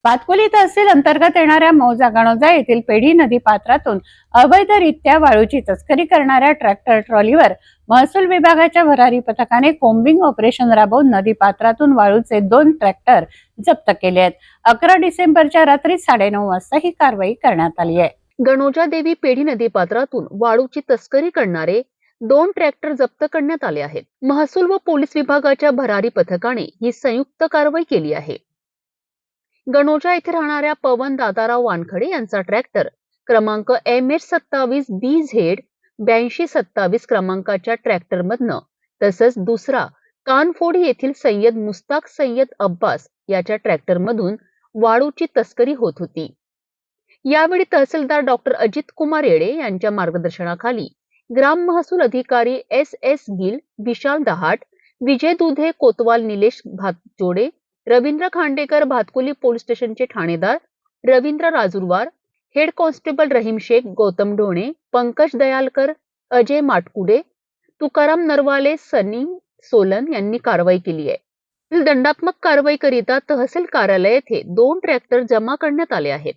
भातकुली तहसील अंतर्गत येणाऱ्या मौजा गणोजा येथील पेढी नदी पात्रातून अवैधरित्या वाळूची तस्करी करणाऱ्या ट्रॅक्टर ट्रॉलीवर महसूल विभागाच्या भरारी पथकाने कोम्बिंग ऑपरेशन राबवून नदी पात्रातून वाळूचे 2 ट्रॅक्टर जप्त केले आहेत. 11 डिसेंबरच्या रात्री 9:30 वाजता ही कारवाई करण्यात आली आहे. गणोजा देवी पेढी नदी पात्रातून वाळूची तस्करी करणारे 2 ट्रॅक्टर जप्त करण्यात आले आहेत. महसूल व पोलीस विभागाच्या भरारी पथकाने ही संयुक्त कारवाई केली आहे. गणोजा येथे राहणाऱ्या पवन दादाराव वानखडे यांचा ट्रॅक्टर क्रमांक MH27BZ 8227 क्रमांकाच्या ट्रॅक्टर मधनं तसंच दुसरा कानफोडी येथील सय्यद मुस्ताक सय्यद अब्बास याच्या ट्रॅक्टर मधून वाळूची तस्करी होत होती. यावेळी तहसीलदार डॉक्टर अजित कुमार येडे यांच्या मार्गदर्शनाखाली ग्राम महसूल अधिकारी SS गिल, विशाल दहाट, विजय दुधे कोतवाल, निलेश भातजोडे, रवींद्र खांडेकर, भातकुली पोलीस स्टेशनचे ठाणेदार रवींद्र राजुरवार, हेड कॉन्स्टेबल रहीम शेख, गौतम ढोणे, पंकज दयालकर, अजय माटकुडे, तुकाराम नरवाले, सनी सोलन यांनी कारवाई केली आहे. दंडात्मक कारवाई करिता तहसील कार्यालय येथे 2 ट्रॅक्टर जमा करण्यात आले आहेत.